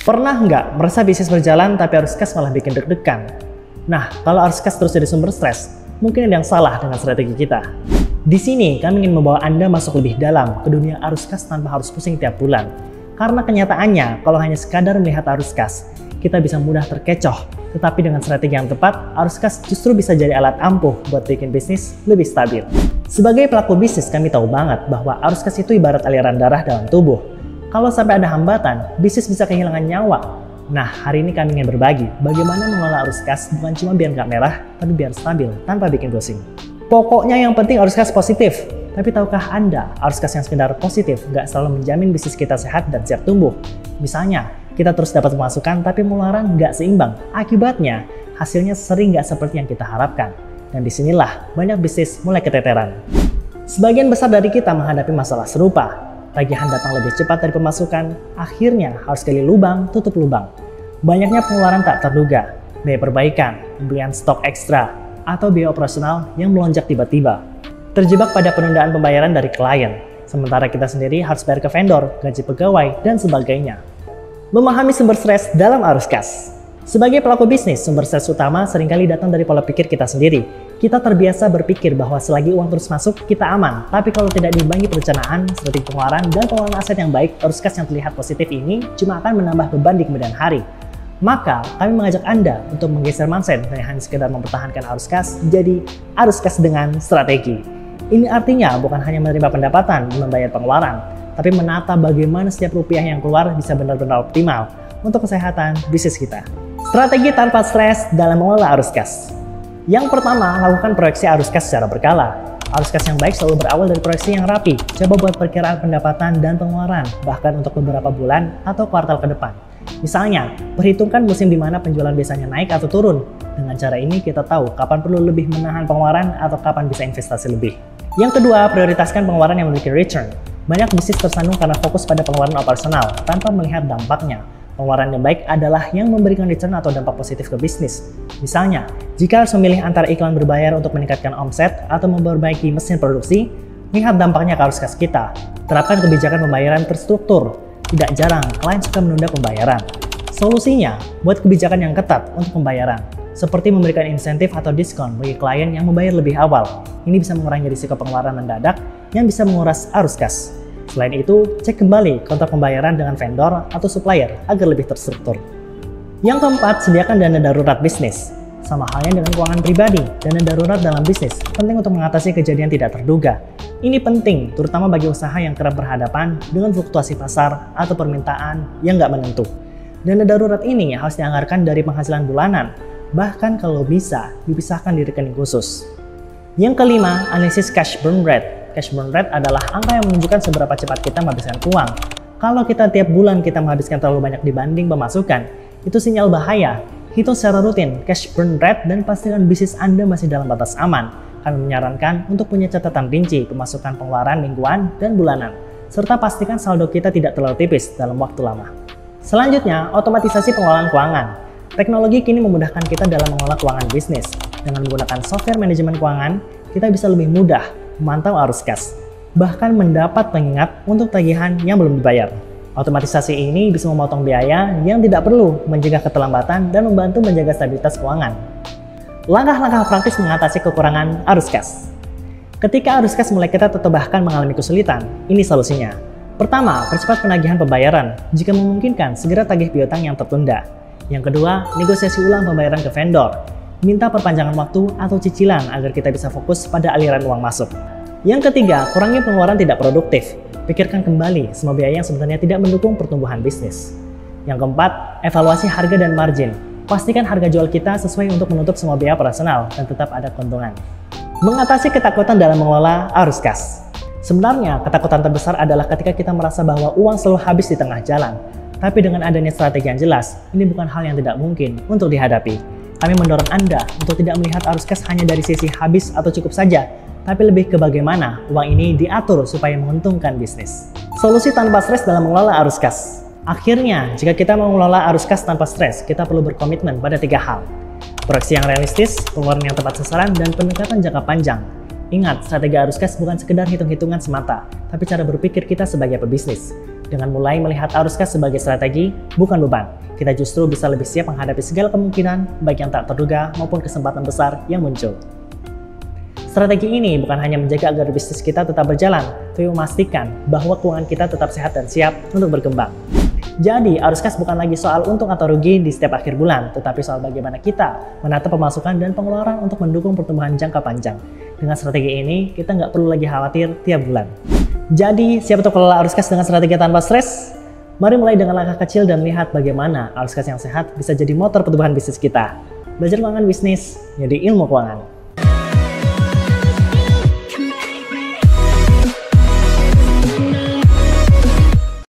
Pernah nggak merasa bisnis berjalan tapi arus kas malah bikin deg-degan? Nah, kalau arus kas terus jadi sumber stres, mungkin ada yang salah dengan strategi kita. Di sini kami ingin membawa Anda masuk lebih dalam ke dunia arus kas tanpa harus pusing tiap bulan. Karena kenyataannya, kalau hanya sekadar melihat arus kas, kita bisa mudah terkecoh. Tetapi dengan strategi yang tepat, arus kas justru bisa jadi alat ampuh buat bikin bisnis lebih stabil. Sebagai pelaku bisnis, kami tahu banget bahwa arus kas itu ibarat aliran darah dalam tubuh. Kalau sampai ada hambatan, bisnis bisa kehilangan nyawa. Nah, hari ini kami ingin berbagi bagaimana mengelola arus kas bukan cuma biar nggak merah, tapi biar stabil tanpa bikin pusing. Pokoknya yang penting arus kas positif. Tapi tahukah Anda, arus kas yang sekedar positif nggak selalu menjamin bisnis kita sehat dan siap tumbuh. Misalnya, kita terus dapat pemasukan tapi pengeluaran nggak seimbang. Akibatnya, hasilnya sering nggak seperti yang kita harapkan. Dan disinilah banyak bisnis mulai keteteran. Sebagian besar dari kita menghadapi masalah serupa. Tagihan datang lebih cepat dari pemasukan, akhirnya harus gali lubang, tutup lubang. Banyaknya pengeluaran tak terduga, biaya perbaikan, pembelian stok ekstra, atau biaya operasional yang melonjak tiba-tiba. Terjebak pada penundaan pembayaran dari klien, sementara kita sendiri harus bayar ke vendor, gaji pegawai, dan sebagainya. Memahami sumber stres dalam arus kas. Sebagai pelaku bisnis, sumber stres utama seringkali datang dari pola pikir kita sendiri. Kita terbiasa berpikir bahwa selagi uang terus masuk, kita aman. Tapi kalau tidak diimbangi perencanaan, strategi pengeluaran, dan pengelolaan aset yang baik, arus kas yang terlihat positif ini cuma akan menambah beban di kemudian hari. Maka, kami mengajak Anda untuk menggeser mindset dari hanya sekedar mempertahankan arus kas, jadi arus kas dengan strategi. Ini artinya bukan hanya menerima pendapatan dan membayar pengeluaran, tapi menata bagaimana setiap rupiah yang keluar bisa benar-benar optimal untuk kesehatan bisnis kita. Strategi tanpa stres dalam mengelola arus kas. Yang pertama, lakukan proyeksi arus kas secara berkala. Arus kas yang baik selalu berawal dari proyeksi yang rapi. Coba buat perkiraan pendapatan dan pengeluaran, bahkan untuk beberapa bulan atau kuartal ke depan. Misalnya, perhitungkan musim di mana penjualan biasanya naik atau turun. Dengan cara ini, kita tahu kapan perlu lebih menahan pengeluaran atau kapan bisa investasi lebih. Yang kedua, prioritaskan pengeluaran yang memiliki return. Banyak bisnis tersandung karena fokus pada pengeluaran operasional tanpa melihat dampaknya. Pengeluaran yang baik adalah yang memberikan return atau dampak positif ke bisnis. Misalnya, jika harus memilih antara iklan berbayar untuk meningkatkan omset atau memperbaiki mesin produksi, lihat dampaknya ke arus kas kita. Terapkan kebijakan pembayaran terstruktur. Tidak jarang, klien suka menunda pembayaran. Solusinya, buat kebijakan yang ketat untuk pembayaran, seperti memberikan insentif atau diskon bagi klien yang membayar lebih awal. Ini bisa mengurangi risiko pengeluaran mendadak yang bisa menguras arus kas. Selain itu, cek kembali kontrak pembayaran dengan vendor atau supplier agar lebih terstruktur. Yang keempat, sediakan dana darurat bisnis. Sama halnya dengan keuangan pribadi, dana darurat dalam bisnis penting untuk mengatasi kejadian tidak terduga. Ini penting, terutama bagi usaha yang kerap berhadapan dengan fluktuasi pasar atau permintaan yang nggak menentu. Dana darurat ini harus dianggarkan dari penghasilan bulanan, bahkan kalau bisa, dipisahkan di rekening khusus. Yang kelima, analisis cash burn rate. Cash burn rate adalah angka yang menunjukkan seberapa cepat kita menghabiskan uang. Kalau kita tiap bulan kita menghabiskan terlalu banyak dibanding pemasukan, itu sinyal bahaya. Hitung secara rutin cash burn rate dan pastikan bisnis Anda masih dalam batas aman. Kami menyarankan untuk punya catatan rinci pemasukan pengeluaran mingguan dan bulanan, serta pastikan saldo kita tidak terlalu tipis dalam waktu lama. Selanjutnya, otomatisasi pengelolaan keuangan. Teknologi kini memudahkan kita dalam mengelola keuangan bisnis. Dengan menggunakan software manajemen keuangan, kita bisa lebih mudah memantau arus kas, bahkan mendapat pengingat untuk tagihan yang belum dibayar. Otomatisasi ini bisa memotong biaya yang tidak perlu, mencegah keterlambatan, dan membantu menjaga stabilitas keuangan. Langkah-langkah praktis mengatasi kekurangan arus kas. Ketika arus kas mulai ketat atau bahkan mengalami kesulitan, ini solusinya. Pertama, percepat penagihan pembayaran. Jika memungkinkan, segera tagih piutang yang tertunda. Yang kedua, negosiasi ulang pembayaran ke vendor. Minta perpanjangan waktu atau cicilan agar kita bisa fokus pada aliran uang masuk. Yang ketiga, kurangi pengeluaran tidak produktif. Pikirkan kembali semua biaya yang sebenarnya tidak mendukung pertumbuhan bisnis. Yang keempat, evaluasi harga dan margin. Pastikan harga jual kita sesuai untuk menutup semua biaya operasional dan tetap ada keuntungan. Mengatasi ketakutan dalam mengelola arus kas. Sebenarnya, ketakutan terbesar adalah ketika kita merasa bahwa uang selalu habis di tengah jalan. Tapi dengan adanya strategi yang jelas, ini bukan hal yang tidak mungkin untuk dihadapi. Kami mendorong Anda untuk tidak melihat arus kas hanya dari sisi habis atau cukup saja, tapi lebih ke bagaimana uang ini diatur supaya menguntungkan bisnis. Solusi tanpa stres dalam mengelola arus kas. Akhirnya, jika kita mau mengelola arus kas tanpa stres, kita perlu berkomitmen pada 3 hal. Proyeksi yang realistis, pengeluaran yang tepat sasaran, dan pendekatan jangka panjang. Ingat, strategi arus kas bukan sekedar hitung-hitungan semata, tapi cara berpikir kita sebagai pebisnis. Dengan mulai melihat arus kas sebagai strategi, bukan beban, kita justru bisa lebih siap menghadapi segala kemungkinan, baik yang tak terduga maupun kesempatan besar yang muncul. Strategi ini bukan hanya menjaga agar bisnis kita tetap berjalan, tapi memastikan bahwa keuangan kita tetap sehat dan siap untuk berkembang. Jadi, arus kas bukan lagi soal untung atau rugi di setiap akhir bulan, tetapi soal bagaimana kita menata pemasukan dan pengeluaran untuk mendukung pertumbuhan jangka panjang. Dengan strategi ini, kita nggak perlu lagi khawatir tiap bulan. Jadi, siap untuk kelola arus kas dengan strategi tanpa stres? Mari mulai dengan langkah kecil dan lihat bagaimana arus kas yang sehat bisa jadi motor pertumbuhan bisnis kita. Belajar keuangan bisnis, jadi ilmu keuangan.